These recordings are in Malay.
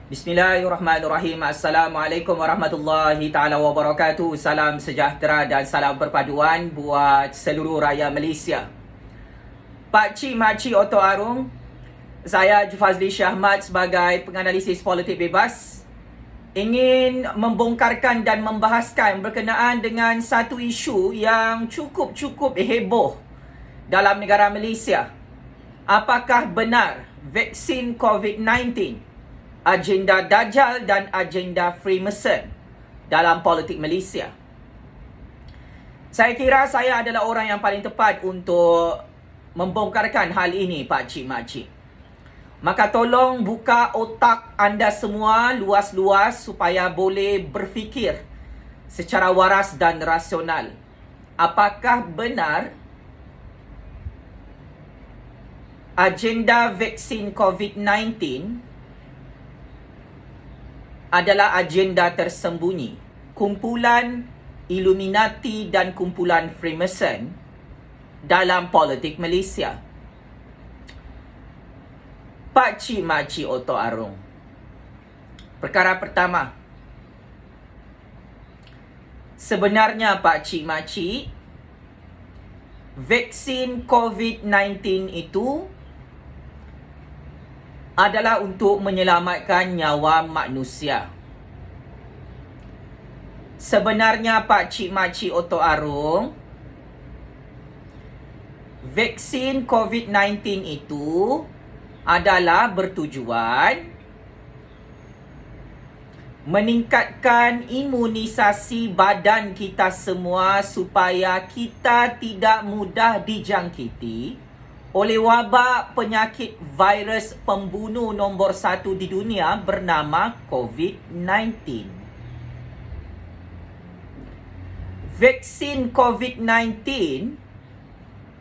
Bismillahirrahmanirrahim. Assalamualaikum warahmatullahi ta'ala wabarakatuh. Salam sejahtera dan salam perpaduan buat seluruh rakyat Malaysia. Pak Cik Mak Cik Otto Arung, saya Jufazli Syahmat sebagai penganalisis politik bebas ingin membongkarkan dan membahaskan berkenaan dengan satu isu yang cukup heboh dalam negara Malaysia. Apakah benar vaksin COVID-19 agenda Dajjal dan agenda Freemason dalam politik Malaysia? Saya kira saya adalah orang yang paling tepat untuk membongkarkan hal ini, Pak Cik Mak Cik. Maka tolong buka otak anda semua luas-luas supaya boleh berfikir secara waras dan rasional. Apakah benar agenda vaksin COVID-19 adalah agenda tersembunyi kumpulan Illuminati dan kumpulan Freemason dalam politik Malaysia? Pak Cik Mak Cik Otto Arung, perkara pertama, sebenarnya Pak Cik Mak Cik, vaksin COVID-19 itu adalah untuk menyelamatkan nyawa manusia. Sebenarnya Pak Cik Mak Cik Otto Arung, vaksin COVID-19 itu adalah bertujuan meningkatkan imunisasi badan kita semua supaya kita tidak mudah dijangkiti oleh wabak penyakit virus pembunuh nombor 1 di dunia bernama COVID-19. Vaksin COVID-19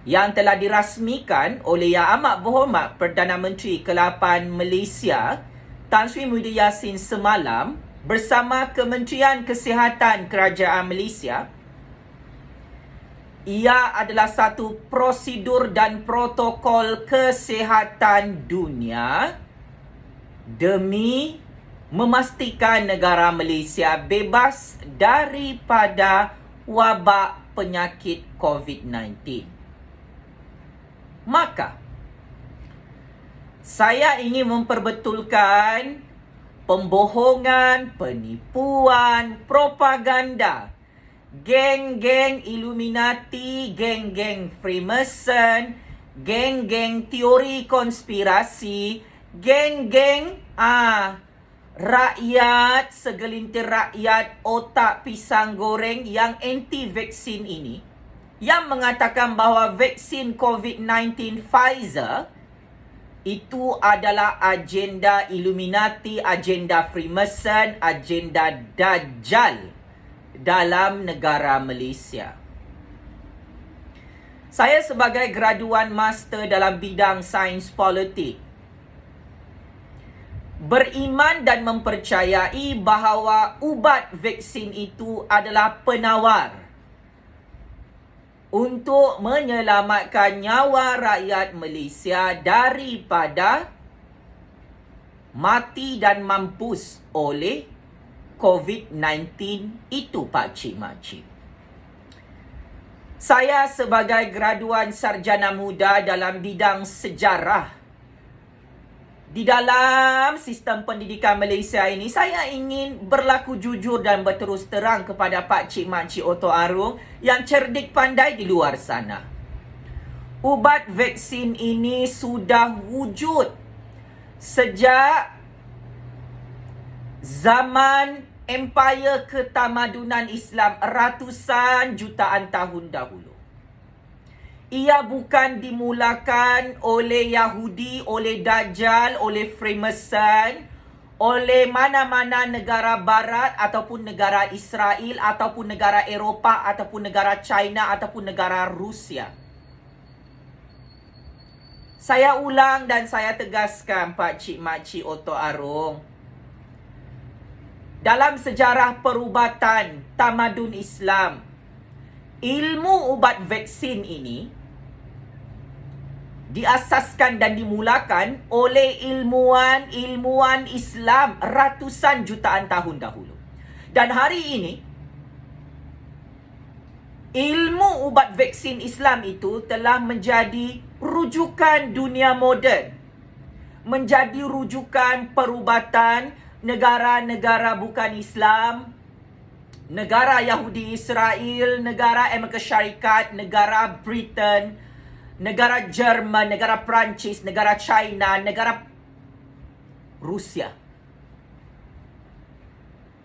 yang telah dirasmikan oleh Yang Amat Berhormat Perdana Menteri ke-8 Malaysia Tan Sri Muhyiddin Yassin semalam bersama Kementerian Kesihatan Kerajaan Malaysia, ia adalah satu prosedur dan protokol kesihatan dunia demi memastikan negara Malaysia bebas daripada wabak penyakit COVID-19. Maka, saya ingin memperbetulkan pembohongan, penipuan, propaganda geng-geng Illuminati, geng-geng Freemason, geng-geng teori konspirasi, geng-geng rakyat, segelintir rakyat otak pisang goreng yang anti-vaksin ini, yang mengatakan bahawa vaksin COVID-19 Pfizer itu adalah agenda Illuminati, agenda Freemason, agenda Dajjal dalam negara Malaysia. Saya sebagai graduan master dalam bidang sains politik beriman dan mempercayai bahawa ubat vaksin itu adalah penawar untuk menyelamatkan nyawa rakyat Malaysia daripada mati dan mampus oleh COVID-19 itu, Pak Cik Mak Cik. Saya sebagai graduan sarjana muda dalam bidang sejarah di dalam sistem pendidikan Malaysia ini, saya ingin berlaku jujur dan berterus terang kepada Pak Cik Mak Cik Otto Arung yang cerdik pandai di luar sana. Ubat vaksin ini sudah wujud sejak zaman empire ketamadunan Islam ratusan jutaan tahun dahulu. Ia bukan dimulakan oleh Yahudi, oleh Dajjal, oleh Freemason, oleh mana-mana negara barat ataupun negara Israel ataupun negara Eropah ataupun negara China ataupun negara Rusia. Saya ulang dan saya tegaskan, Pak Cik Mak Cik Otto Arung, dalam sejarah perubatan tamadun Islam, ilmu ubat vaksin ini diasaskan dan dimulakan oleh ilmuwan Islam ratusan jutaan tahun dahulu. Dan hari ini, ilmu ubat vaksin Islam itu telah menjadi rujukan dunia moden, menjadi rujukan perubatan negara-negara bukan Islam, negara Yahudi Israel, negara Amerika Syarikat, negara Britain, negara Jerman, negara Perancis, negara China, negara Rusia.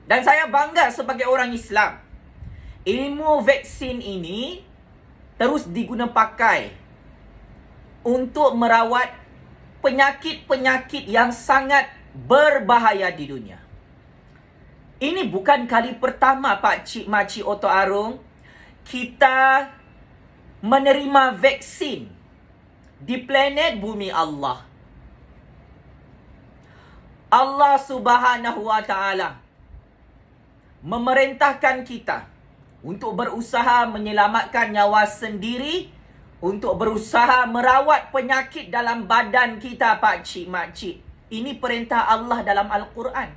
Dan saya bangga sebagai orang Islam. Ilmu vaksin ini terus diguna pakai untuk merawat penyakit-penyakit yang sangat berbahaya di dunia. Ini bukan kali pertama Pak Cik Makcik Oto Arung kita menerima vaksin di planet bumi Allah. Allah Subhanahu wa Ta'ala memerintahkan kita untuk berusaha menyelamatkan nyawa sendiri, untuk berusaha merawat penyakit dalam badan kita, Pak Cik Makcik. Ini perintah Allah dalam Al-Quran.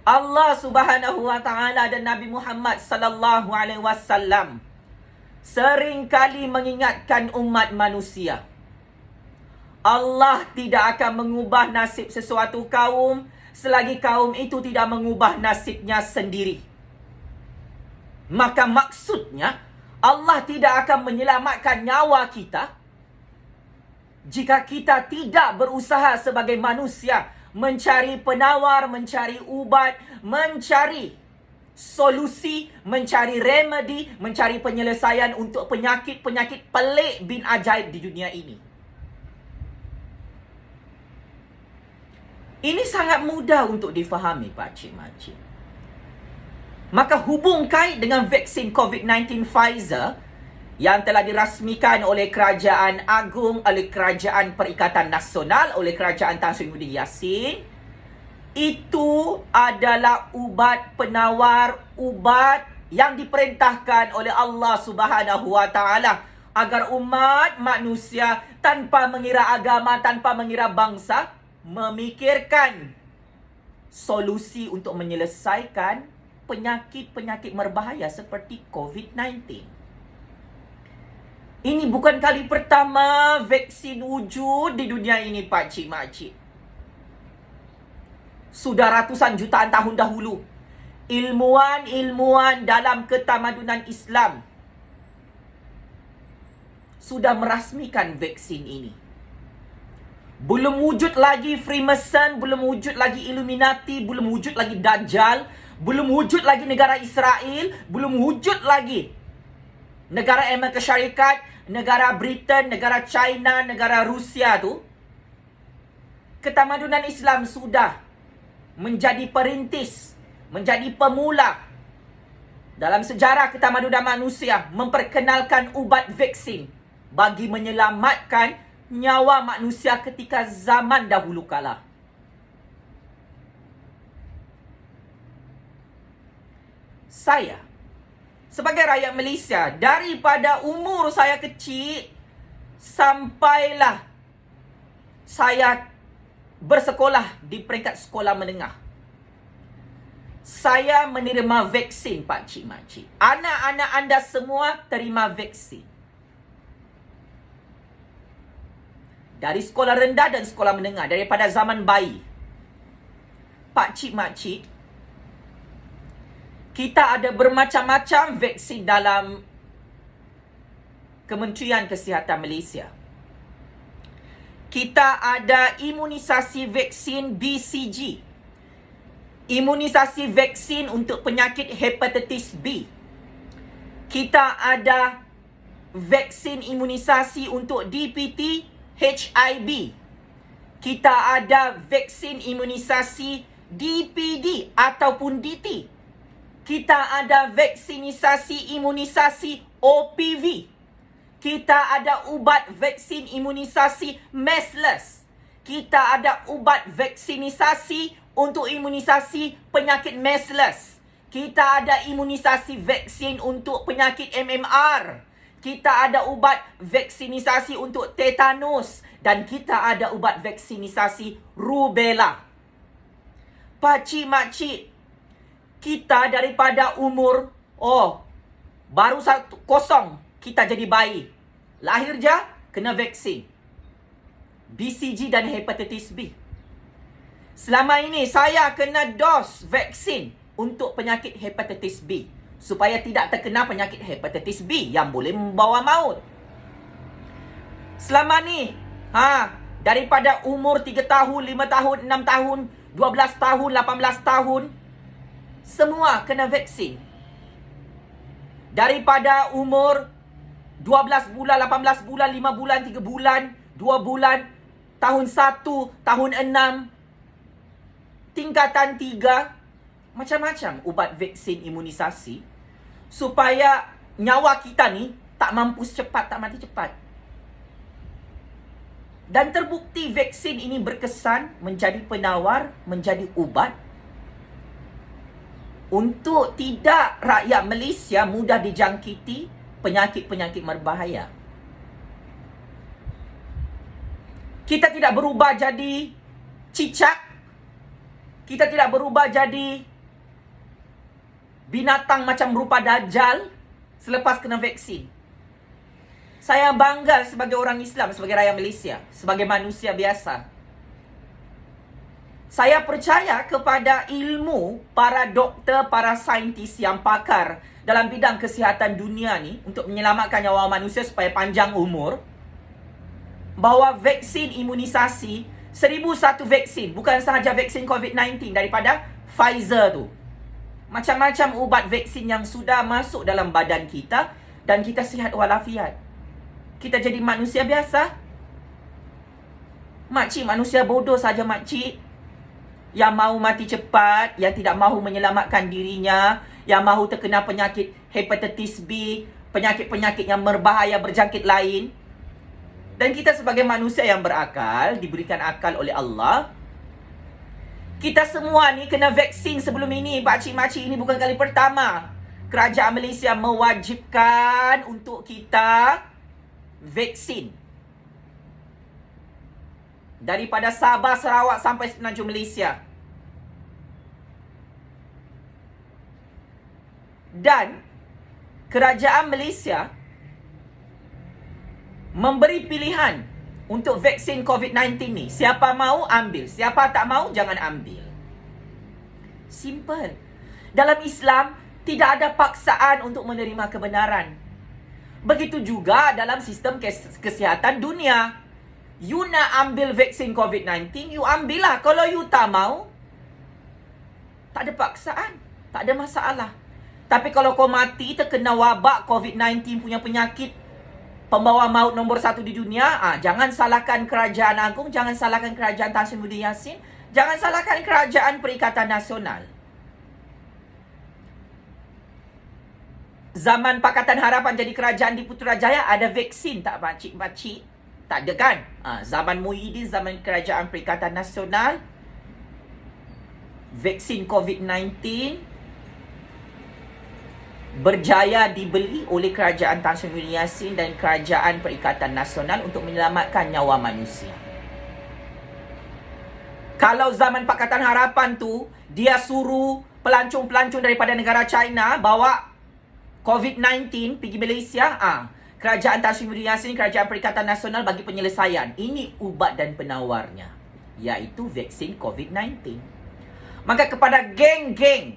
Allah Subhanahu wa Ta'ala dan Nabi Muhammad sallallahu alaihi wasallam seringkali mengingatkan umat manusia, Allah tidak akan mengubah nasib sesuatu kaum selagi kaum itu tidak mengubah nasibnya sendiri. Maka maksudnya, Allah tidak akan menyelamatkan nyawa kita jika kita tidak berusaha sebagai manusia mencari penawar, mencari ubat, mencari solusi, mencari remedi, mencari penyelesaian untuk penyakit-penyakit pelik bin ajaib di dunia ini. Ini sangat mudah untuk difahami, Pak Cik Makcik. Maka hubung kait dengan vaksin COVID-19 Pfizer yang telah dirasmikan oleh Kerajaan Agung, oleh Kerajaan Perikatan Nasional, oleh Kerajaan Tan Sri Muhyiddin Yassin, itu adalah ubat penawar, ubat yang diperintahkan oleh Allah Subhanahu wa Ta'ala agar umat manusia tanpa mengira agama, tanpa mengira bangsa, memikirkan solusi untuk menyelesaikan penyakit-penyakit berbahaya seperti COVID-19. Ini bukan kali pertama vaksin wujud di dunia ini, Pak Cik Makcik. Sudah ratusan jutaan tahun dahulu, ilmuwan dalam ketamadunan Islam sudah merasmikan vaksin ini. Belum wujud lagi Freemason, belum wujud lagi Illuminati, belum wujud lagi Dajjal, belum wujud lagi negara Israel, belum wujud lagi negara Amerika Syarikat, negara Britain, negara China, negara Rusia tu. Ketamadunan Islam sudah menjadi perintis, menjadi pemula dalam sejarah ketamadunan manusia memperkenalkan ubat vaksin bagi menyelamatkan nyawa manusia ketika zaman dahulu kala. Saya sebagai rakyat Malaysia, daripada umur saya kecil sampailah saya bersekolah di peringkat sekolah menengah, saya menerima vaksin, Pak Cik Makcik. Anak-anak anda semua terima vaksin. Dari sekolah rendah dan sekolah menengah, daripada zaman bayi. Pak Cik Makcik, kita ada bermacam-macam vaksin dalam Kementerian Kesihatan Malaysia. Kita ada imunisasi vaksin BCG. Imunisasi vaksin untuk penyakit hepatitis B. Kita ada vaksin imunisasi untuk DPT, HIV. Kita ada vaksin imunisasi DPD ataupun DT. Kita ada vaksinisasi imunisasi OPV. Kita ada ubat vaksin imunisasi measles. Kita ada ubat vaksinisasi untuk imunisasi penyakit measles. Kita ada imunisasi vaksin untuk penyakit MMR. Kita ada ubat vaksinisasi untuk tetanus. Dan kita ada ubat vaksinisasi rubella. Pakcik, makcik, kita daripada umur, baru 0, kita jadi bayi. Lahir je, kena vaksin. BCG dan hepatitis B. Selama ini saya kena dos vaksin untuk penyakit hepatitis B. Supaya tidak terkena penyakit hepatitis B yang boleh membawa maut. Selama ni, daripada umur 3 tahun, 5 tahun, 6 tahun, 12 tahun, 18 tahun, semua kena vaksin. Daripada umur 12 bulan, 18 bulan, 5 bulan, 3 bulan, 2 bulan, tahun 1, tahun 6, tingkatan 3, macam-macam ubat vaksin imunisasi supaya nyawa kita ni tak mampus cepat, tak mati cepat. Dan terbukti vaksin ini berkesan menjadi penawar, menjadi ubat untuk tidak rakyat Malaysia mudah dijangkiti penyakit-penyakit berbahaya. Kita tidak berubah jadi cicak. Kita tidak berubah jadi binatang macam rupa Dajjal selepas kena vaksin. Saya bangga sebagai orang Islam, sebagai rakyat Malaysia, sebagai manusia biasa. Saya percaya kepada ilmu para doktor, para saintis yang pakar dalam bidang kesihatan dunia ni untuk menyelamatkan nyawa manusia supaya panjang umur. Bahawa vaksin imunisasi, 1001 vaksin, bukan sahaja vaksin COVID-19 daripada Pfizer tu. Macam-macam ubat vaksin yang sudah masuk dalam badan kita dan kita sihat walafiat. Kita jadi manusia biasa. Makcik manusia bodoh saja makcik. Yang mahu mati cepat, yang tidak mahu menyelamatkan dirinya, yang mahu terkena penyakit hepatitis B, penyakit-penyakit yang berbahaya berjangkit lain. Dan kita sebagai manusia yang berakal, diberikan akal oleh Allah, kita semua ni kena vaksin sebelum ini. Pakcik-makcik, ini bukan kali pertama kerajaan Malaysia mewajibkan untuk kita vaksin. Daripada Sabah, Sarawak sampai Semenanjung Malaysia. Dan kerajaan Malaysia memberi pilihan untuk vaksin COVID-19 ni. Siapa mahu ambil, siapa tak mahu jangan ambil. Simple. Dalam Islam tidak ada paksaan untuk menerima kebenaran. Begitu juga dalam sistem kesihatan dunia. You nak ambil vaksin COVID-19, you ambil lah. Kalau you tak mau, tak ada paksaan, tak ada masalah. Tapi kalau kau mati terkena wabak COVID-19 punya penyakit pembawa maut nombor 1 di dunia, jangan salahkan Kerajaan Agong, jangan salahkan Kerajaan Tan Sri Muhyiddin Yassin, jangan salahkan Kerajaan Perikatan Nasional. Zaman Pakatan Harapan jadi kerajaan di Putrajaya, ada vaksin tak pakcik-pakcik? Tak ada kan? Zaman Muhyiddin, zaman Kerajaan Perikatan Nasional, vaksin COVID-19 berjaya dibeli oleh Kerajaan Tan Sri Muhyiddin Yassin dan Kerajaan Perikatan Nasional untuk menyelamatkan nyawa manusia. Kalau zaman Pakatan Harapan tu, dia suruh pelancong-pelancong daripada negara China bawa COVID-19 pergi Malaysia, Kerajaan Tan Sri Muhyiddin Yassin, Kerajaan Perikatan Nasional bagi penyelesaian. Ini ubat dan penawarnya, iaitu vaksin COVID-19. Maka kepada geng-geng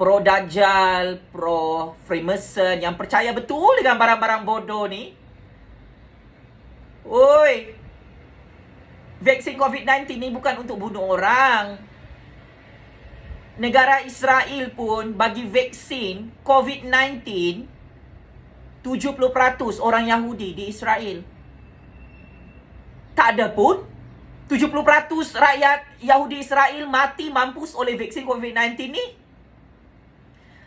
pro Dajjal, pro Freemason yang percaya betul dengan barang-barang bodoh ni, oi, vaksin COVID-19 ni bukan untuk bunuh orang. Negara Israel pun bagi vaksin COVID-19 70% orang Yahudi di Israel. Tak ada pun 70% rakyat Yahudi Israel mati mampus oleh vaksin COVID-19 ni.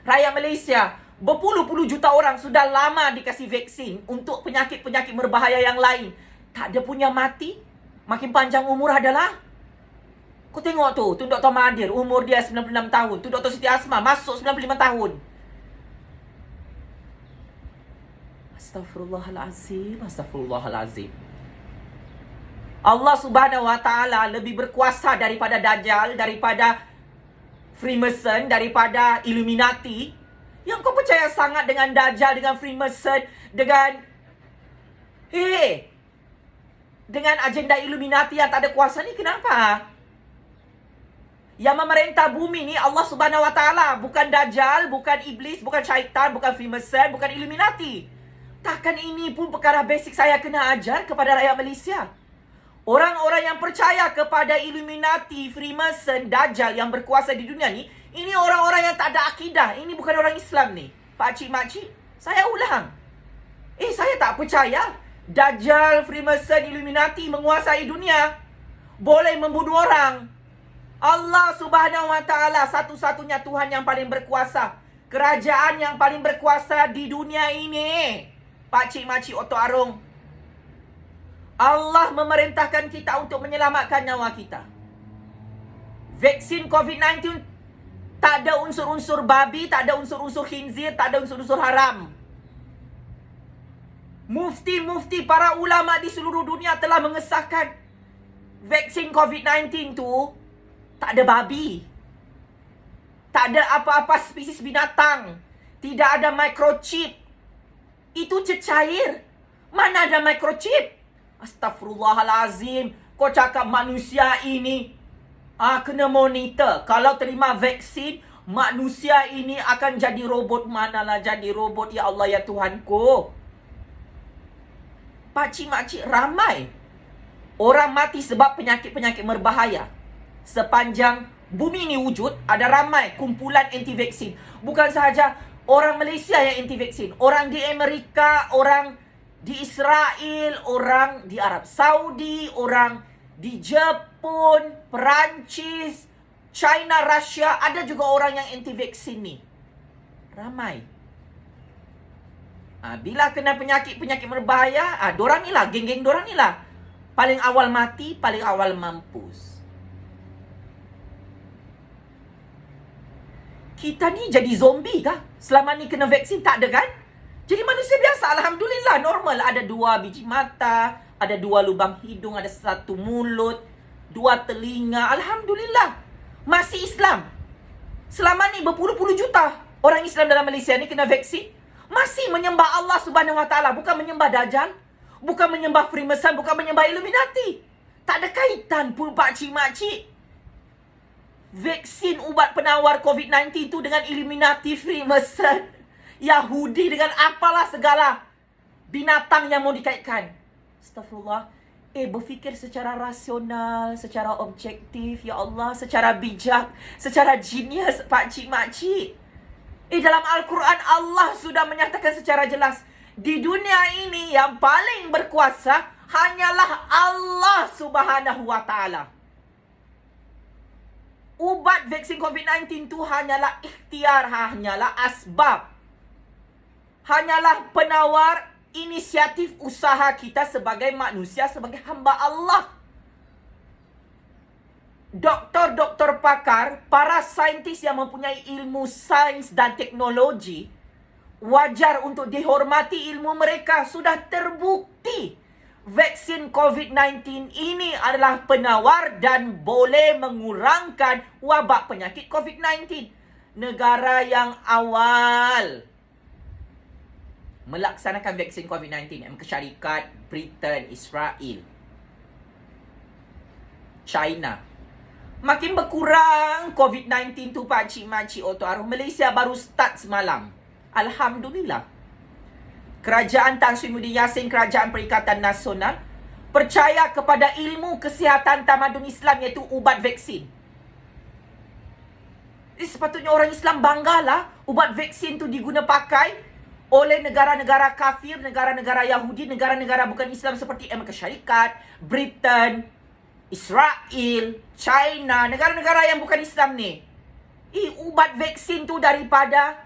Rakyat Malaysia, berpuluh-puluh juta orang sudah lama dikasih vaksin untuk penyakit-penyakit berbahaya yang lain. Tak ada pun yang mati. Makin panjang umur adalah. Kau tengok tu Dr. Mahathir, umur dia 96 tahun. Tu Dr. Siti Asma masuk 95 tahun. Astaghfirullahalazim, astaghfirullahalazim. Allah Subhanahu wa taala lebih berkuasa daripada Dajjal, daripada Freemason, daripada Illuminati. Yang kau percaya sangat dengan Dajjal, dengan Freemason, dengan dengan agenda Illuminati yang tak ada kuasa ni, kenapa? Yang memerintah bumi ni Allah Subhanahu wa taala, bukan Dajjal, bukan iblis, bukan syaitan, bukan Freemason, bukan Illuminati. Takkan ini pun perkara basic saya kena ajar kepada rakyat Malaysia? Orang-orang yang percaya kepada Illuminati, Freemason, Dajjal yang berkuasa di dunia ni, ini orang-orang yang tak ada akidah. Ini bukan orang Islam ni. Pakcik, makcik, saya ulang. Saya tak percaya Dajjal, Freemason, Illuminati menguasai dunia. Boleh membunuh orang. Allah Subhanahu wa taala satu-satunya Tuhan yang paling berkuasa. Kerajaan yang paling berkuasa di dunia ini. Pakcik, makcik, Otok Arung. Allah memerintahkan kita untuk menyelamatkan nyawa kita. Vaksin COVID-19 tak ada unsur-unsur babi, tak ada unsur-unsur khinzir, tak ada unsur-unsur haram. Mufti-mufti, para ulama di seluruh dunia telah mengesahkan vaksin COVID-19 tu tak ada babi. Tak ada apa-apa spesies binatang. Tidak ada microchip. Itu cecair. Mana ada microchip? Astaghfirullahalazim. Kau cakap manusia ini kena monitor. Kalau terima vaksin, manusia ini akan jadi robot. Manalah jadi robot, ya Allah, ya Tuhanku. Pakcik, makcik, ramai orang mati sebab penyakit-penyakit berbahaya. Sepanjang bumi ini wujud, ada ramai kumpulan anti-vaksin. Bukan sahaja orang Malaysia yang anti-vaksin. Orang di Amerika, orang di Israel, orang di Arab Saudi, orang di Jepun, Perancis, China, Rusia. Ada juga orang yang anti-vaksin ni. Ramai. Bila kena penyakit-penyakit berbahaya, dorang ni lah, geng-geng dorang ni lah paling awal mati, paling awal mampus. Kita ni jadi zombie kah? Selama ni kena vaksin tak ada kan? Jadi manusia biasa, alhamdulillah, normal. Ada 2 biji mata, ada 2 lubang hidung, ada 1 mulut, 2 telinga, alhamdulillah. Masih Islam. Selama ni berpuluh-puluh juta orang Islam dalam Malaysia ni kena vaksin, masih menyembah Allah Subhanahu wa taala, bukan menyembah Dajjal, bukan menyembah Freemason, bukan menyembah Illuminati. Tak ada kaitan pun, pakcik, makcik. Vaksin ubat penawar COVID-19 tu dengan Illuminati, Freemason, Yahudi, dengan apalah segala binatang yang mau dikaitkan. Astagfirullah. Berfikir secara rasional, secara objektif, ya Allah, secara bijak, secara genius, pakcik, makcik. Dalam Al-Quran Allah sudah menyatakan secara jelas, di dunia ini yang paling berkuasa hanyalah Allah Subhanahu wa taala. Ubat vaksin COVID-19 itu hanyalah ikhtiar, hanyalah asbab. Hanyalah penawar inisiatif usaha kita sebagai manusia, sebagai hamba Allah. Doktor-doktor pakar, para saintis yang mempunyai ilmu sains dan teknologi, wajar untuk dihormati ilmu mereka. Sudah terbukti vaksin COVID-19 ini adalah penawar dan boleh mengurangkan wabak penyakit COVID-19. Negara yang awal melaksanakan vaksin COVID-19, Amerika Syarikat, Britain, Israel, China. Makin berkurang COVID-19 tu, pakcik, makcik, Otok Arung. Malaysia baru start semalam. Alhamdulillah. Kerajaan Tan Sri Muhyiddin Yassin, Kerajaan Perikatan Nasional, percaya kepada ilmu kesihatan tamadun Islam, iaitu ubat vaksin. Sepatutnya orang Islam banggalah ubat vaksin tu diguna pakai oleh negara-negara kafir, negara-negara Yahudi, negara-negara bukan Islam seperti Amerika Syarikat, Britain, Israel, China, negara-negara yang bukan Islam ni. Ubat vaksin tu daripada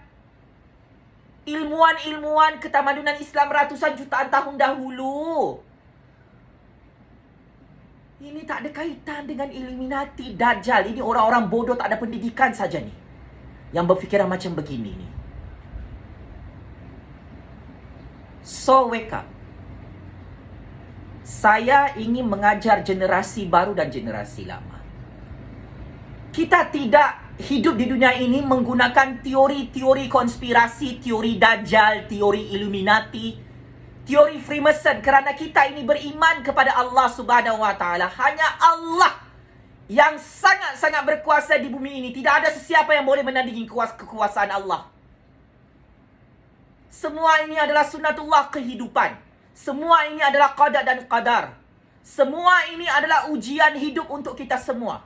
ilmuwan-ilmuwan ketamadunan Islam ratusan jutaan tahun dahulu. Ini tak ada kaitan dengan Illuminati, Dajjal. Ini orang-orang bodoh tak ada pendidikan saja ni yang berfikiran macam begini ni. So wake up. Saya ingin mengajar generasi baru dan generasi lama. Kita tidak hidup di dunia ini menggunakan teori-teori konspirasi, teori Dajjal, teori Illuminati, teori Freemason, kerana kita ini beriman kepada Allah Subhanahu wa taala. Hanya Allah yang sangat-sangat berkuasa di bumi ini. Tidak ada sesiapa yang boleh menandingi kekuasaan Allah. Semua ini adalah sunnatullah kehidupan. Semua ini adalah qada dan qadar. Semua ini adalah ujian hidup untuk kita semua.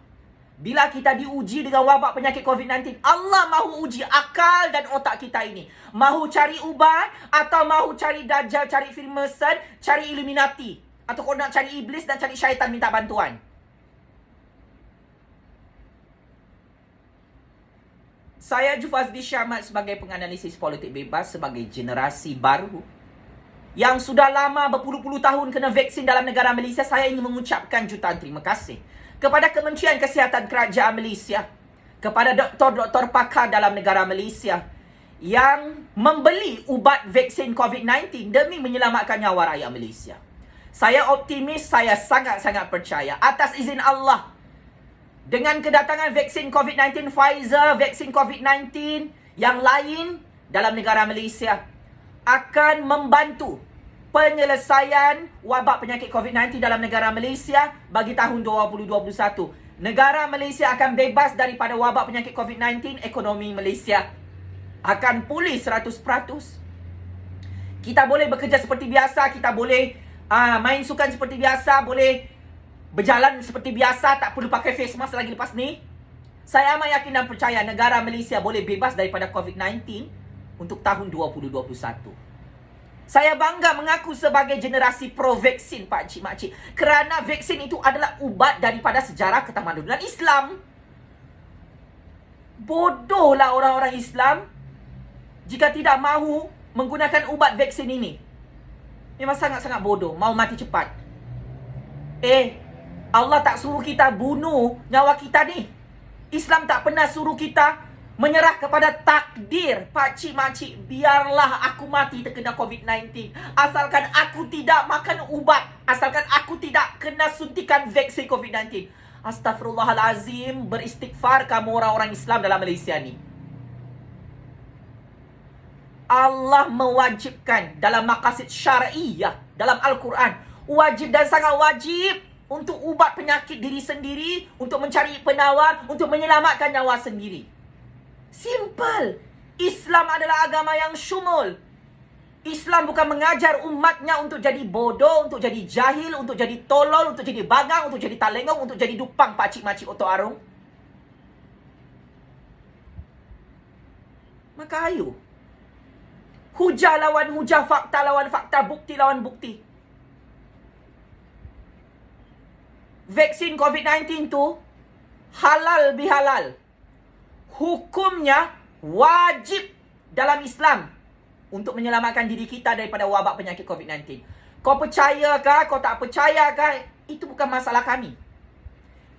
Bila kita diuji dengan wabak penyakit COVID-19, Allah mahu uji akal dan otak kita ini. Mahu cari ubat atau mahu cari Dajjal, cari Freemason, cari Illuminati. Atau kau nak cari iblis dan cari syaitan minta bantuan. Saya Jufazli Syahmat sebagai penganalisis politik bebas, sebagai generasi baru yang sudah lama berpuluh-puluh tahun kena vaksin dalam negara Malaysia. Saya ingin mengucapkan jutaan terima kasih kepada Kementerian Kesihatan Kerajaan Malaysia, kepada doktor-doktor pakar dalam negara Malaysia yang membeli ubat vaksin COVID-19 demi menyelamatkan nyawa rakyat Malaysia. Saya optimis, saya sangat-sangat percaya atas izin Allah, dengan kedatangan vaksin COVID-19 Pfizer, vaksin COVID-19 yang lain dalam negara Malaysia akan membantu penyelesaian wabak penyakit COVID-19 dalam negara Malaysia bagi tahun 2021. Negara Malaysia akan bebas daripada wabak penyakit COVID-19, ekonomi Malaysia akan pulih 100%. Kita boleh bekerja seperti biasa, kita boleh main sukan seperti biasa, boleh berjalan seperti biasa, tak perlu pakai face mask lagi lepas ni. Saya amat yakin dan percaya negara Malaysia boleh bebas daripada COVID-19 untuk tahun 2021. Saya bangga mengaku sebagai generasi pro-vaksin, pakcik makcik, kerana vaksin itu adalah ubat daripada sejarah ketamadunan Islam. Bodohlah orang-orang Islam jika tidak mahu menggunakan ubat vaksin ini. Memang sangat-sangat bodoh, mau mati cepat. Allah tak suruh kita bunuh nyawa kita ni. Islam tak pernah suruh kita menyerah kepada takdir. Pakcik makcik, biarlah aku mati terkena COVID-19, asalkan aku tidak makan ubat, asalkan aku tidak kena suntikan vaksin COVID-19. Astaghfirullahalazim, beristighfar kamu orang-orang Islam dalam Malaysia ni. Allah mewajibkan dalam maqasid syar'iyah dalam Al-Quran, wajib dan sangat wajib untuk ubat penyakit diri sendiri, untuk mencari penawar, untuk menyelamatkan nyawa sendiri. Simple. Islam adalah agama yang syumul. Islam bukan mengajar umatnya untuk jadi bodoh, untuk jadi jahil, untuk jadi tolol, untuk jadi bagang, untuk jadi talengong, untuk jadi dupang, pakcik makcik otok arung. Maka ayo, hujah lawan hujah, fakta lawan fakta, bukti lawan bukti. Vaksin COVID-19 tu halal bihalal. Hukumnya wajib dalam Islam untuk menyelamatkan diri kita daripada wabak penyakit COVID-19. Kau percayakah, kau tak percayakah, itu bukan masalah kami.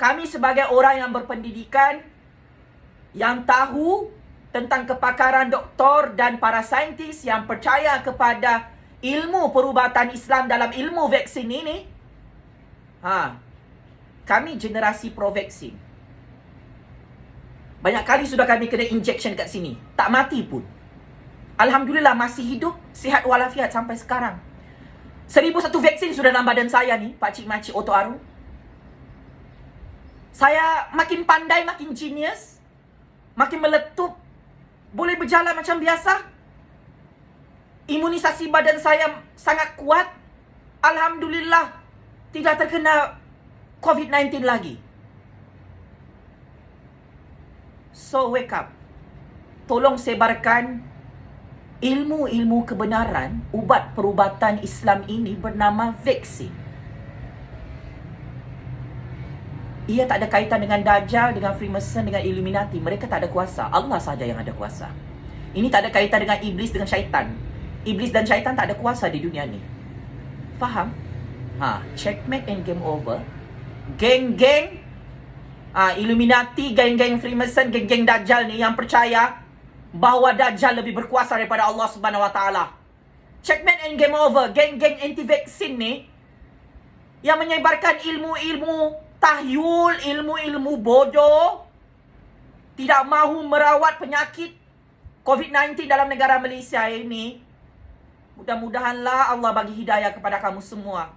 Kami sebagai orang yang berpendidikan, yang tahu tentang kepakaran doktor dan para saintis yang percaya kepada ilmu perubatan Islam dalam ilmu vaksin ini, kami generasi pro-vaksin. Banyak kali sudah kami kena injection kat sini, tak mati pun. Alhamdulillah masih hidup, sihat walafiat sampai sekarang. 1001 vaksin sudah dalam badan saya ni, pakcik makcik otok arung. Saya makin pandai, makin genius, makin meletup, boleh berjalan macam biasa. Imunisasi badan saya sangat kuat. Alhamdulillah, tidak terkena COVID-19 lagi. So wake up. Tolong sebarkan ilmu-ilmu kebenaran ubat perubatan Islam ini bernama vaksin. Ia tak ada kaitan dengan Dajjal, dengan Freemason, dengan Illuminati. Mereka tak ada kuasa. Allah sahaja yang ada kuasa. Ini tak ada kaitan dengan iblis, dengan syaitan. Iblis dan syaitan tak ada kuasa di dunia ni. Faham? Checkmate and game over. Geng-geng Illuminati, geng-geng Freemason, geng-geng Dajjal ni yang percaya bahawa Dajjal lebih berkuasa daripada Allah Subhanahu Wa Taala. Checkmate and game over. Geng-geng anti-vaksin ni yang menyebarkan ilmu-ilmu tahyul, ilmu-ilmu bodoh, tidak mahu merawat penyakit COVID-19 dalam negara Malaysia ini. Mudah-mudahanlah Allah bagi hidayah kepada kamu semua.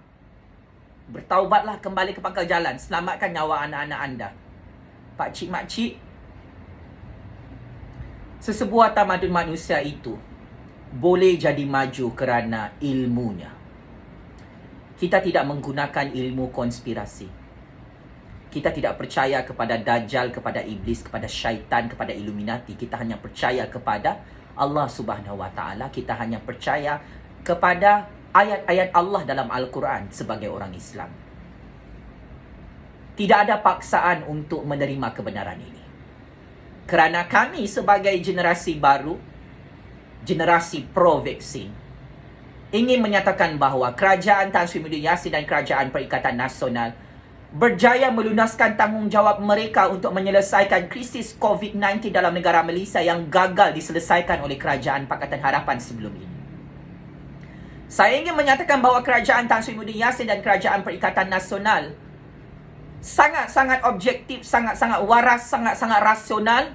Bertaubatlah kembali ke pangkal jalan. Selamatkan nyawa anak-anak anda. Pakcik, makcik, sesebuah tamadun manusia itu boleh jadi maju kerana ilmunya. Kita tidak menggunakan ilmu konspirasi. Kita tidak percaya kepada Dajjal, kepada Iblis, kepada syaitan, kepada Illuminati. Kita hanya percaya kepada Allah Subhanahu Wa Taala. Kita hanya percaya kepada ayat-ayat Allah dalam Al-Quran sebagai orang Islam. Tidak ada paksaan untuk menerima kebenaran ini. Kerana kami sebagai generasi baru, generasi pro-vaksin, ingin menyatakan bahawa Kerajaan Tan Sri Muhyiddin Yassin dan Kerajaan Perikatan Nasional berjaya melunaskan tanggungjawab mereka untuk menyelesaikan krisis COVID-19 dalam negara Malaysia yang gagal diselesaikan oleh Kerajaan Pakatan Harapan sebelum ini. Saya ingin menyatakan bahawa Kerajaan Tan Sri Muhyiddin Yassin dan Kerajaan Perikatan Nasional sangat-sangat objektif, sangat-sangat waras, sangat-sangat rasional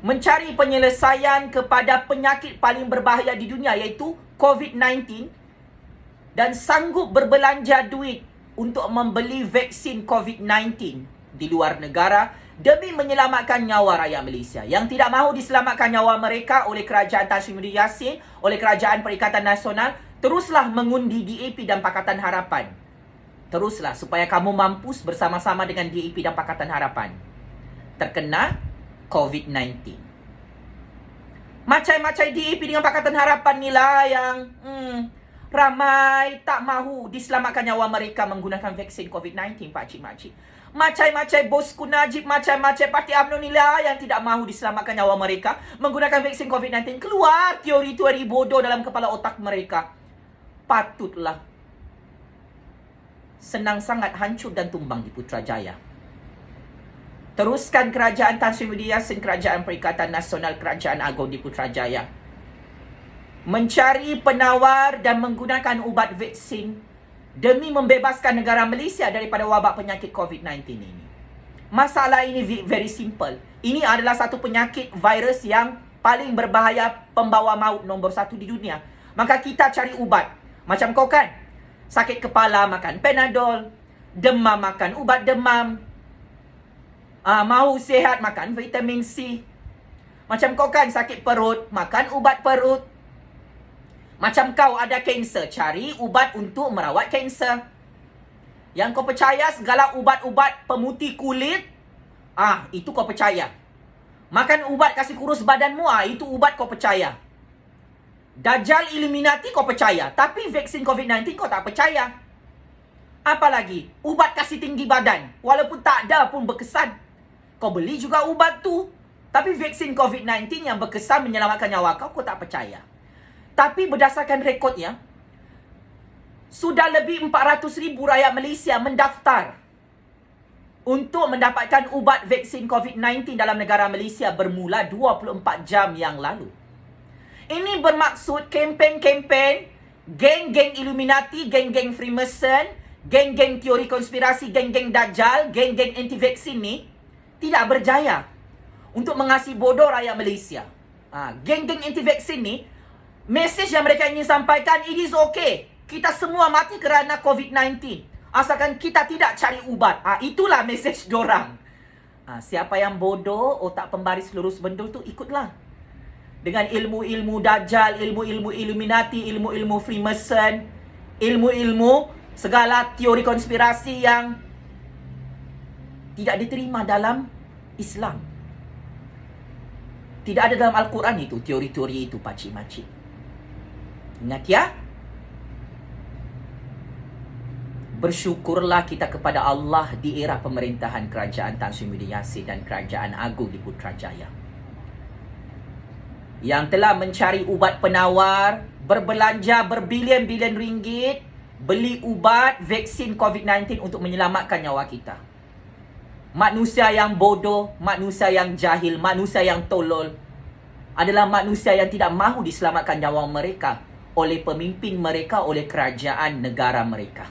mencari penyelesaian kepada penyakit paling berbahaya di dunia, iaitu COVID-19, dan sanggup berbelanja duit untuk membeli vaksin COVID-19 di luar negara demi menyelamatkan nyawa rakyat Malaysia. Yang tidak mahu diselamatkan nyawa mereka oleh Kerajaan Tan Sri Muhyiddin Yassin, oleh Kerajaan Perikatan Nasional, teruslah mengundi DAP dan Pakatan Harapan. Teruslah supaya kamu mampus bersama-sama dengan DAP dan Pakatan Harapan terkena COVID-19. Macam-macam DAP dengan Pakatan Harapan ni lah yang ramai tak mahu diselamatkan nyawa mereka menggunakan vaksin COVID-19, pakcik-makcik. Macam-macam bosku Najib, macam-macam Parti UMNO ni lah yang tidak mahu diselamatkan nyawa mereka menggunakan vaksin COVID-19. Keluar teori-teori bodoh dalam kepala otak mereka. Patutlah senang sangat hancur dan tumbang di Putrajaya. Teruskan Kerajaan Tan Sri Muhyiddin Yassin, Kerajaan Perikatan Nasional, Kerajaan Agung di Putrajaya mencari penawar dan menggunakan ubat vaksin demi membebaskan negara Malaysia daripada wabak penyakit COVID-19 ini. Masalah ini very simple. Ini adalah satu penyakit virus yang paling berbahaya, pembawa maut nombor 1 di dunia. Maka kita cari ubat. Macam kau kan? Sakit kepala makan Panadol, demam makan ubat demam, mahu sihat makan vitamin C. Macam kau kan sakit perut, makan ubat perut. Macam kau ada kanser, cari ubat untuk merawat kanser. Yang kau percaya segala ubat-ubat pemutih kulit, itu kau percaya. Makan ubat kasih kurus badanmu, itu ubat kau percaya. Dajjal, Illuminati kau percaya, tapi vaksin COVID-19 kau tak percaya. Apalagi ubat kasih tinggi badan, walaupun tak ada pun berkesan. Kau beli juga ubat tu, tapi vaksin COVID-19 yang berkesan menyelamatkan nyawa kau, kau tak percaya. Tapi berdasarkan rekodnya, sudah lebih 400,000 rakyat Malaysia mendaftar untuk mendapatkan ubat vaksin COVID-19 dalam negara Malaysia bermula 24 jam yang lalu. Ini bermaksud kempen-kempen geng-geng Illuminati, geng-geng Freemason, geng-geng teori konspirasi, geng-geng Dajjal, geng-geng anti-vaksin ni tidak berjaya untuk mengasihi bodoh rakyat Malaysia. Geng-geng anti-vaksin ni, mesej yang mereka ingin sampaikan, it is okay. Kita semua mati kerana COVID-19. Asalkan kita tidak cari ubat. Itulah mesej dorang. Siapa yang bodoh, otak pembaris lurus bendul tu, ikutlah. Dengan ilmu-ilmu Dajjal, ilmu-ilmu Illuminati, ilmu-ilmu Freemason, ilmu-ilmu segala teori konspirasi yang tidak diterima dalam Islam. Tidak ada dalam Al-Quran itu, teori-teori itu, pakcik-makcik. Ingat ya? Bersyukurlah kita kepada Allah di era pemerintahan Kerajaan Tan Sri Muhyiddin Yassin dan Kerajaan Agung di Putrajaya, yang telah mencari ubat penawar, berbelanja berbilion-bilion ringgit, beli ubat vaksin COVID-19 untuk menyelamatkan nyawa kita. Manusia yang bodoh, manusia yang jahil, manusia yang tolol adalah manusia yang tidak mahu diselamatkan nyawa mereka oleh pemimpin mereka, oleh kerajaan negara mereka.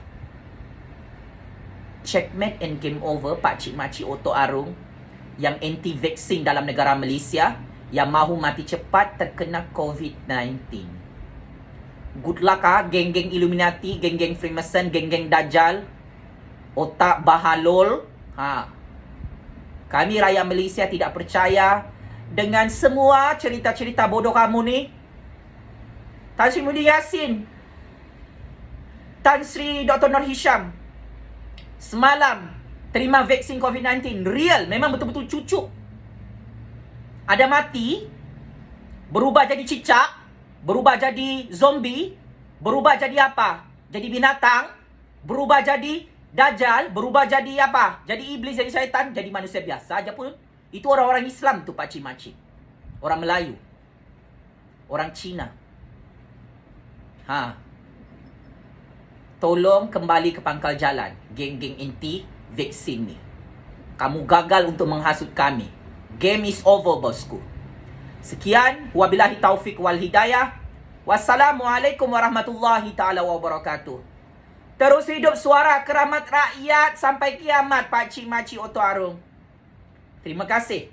Checkmate and game over pakcik makcik Otok Arung yang anti-vaksin dalam negara Malaysia, yang mahu mati cepat terkena COVID-19. Good luck geng-geng Illuminati, geng-geng Freemason, geng-geng Dajjal, otak bahalol. Kami rakyat Malaysia tidak percaya dengan semua cerita-cerita bodoh kamu ni. Tan Sri Muhyiddin Yassin, Tan Sri Dr. Nur Hisham semalam terima vaksin COVID-19. Real, memang betul-betul cucuk. Ada mati, berubah jadi cicak, berubah jadi zombie, berubah jadi apa? Jadi binatang, berubah jadi dajjal, berubah jadi apa? Jadi iblis, jadi syaitan, jadi manusia biasa aja pun. Itu orang-orang Islam tu pakcik-makcik. Orang Melayu, orang Cina. Tolong kembali ke pangkal jalan, geng-geng anti vaksin ni. Kamu gagal untuk menghasut kami. Game is over, bosku. Sekian, wabillahi taufik wal hidayah. Wassalamualaikum warahmatullahi taala wabarakatuh. Terus hidup suara keramat rakyat sampai kiamat, pakcik makcik Otok Arung. Terima kasih.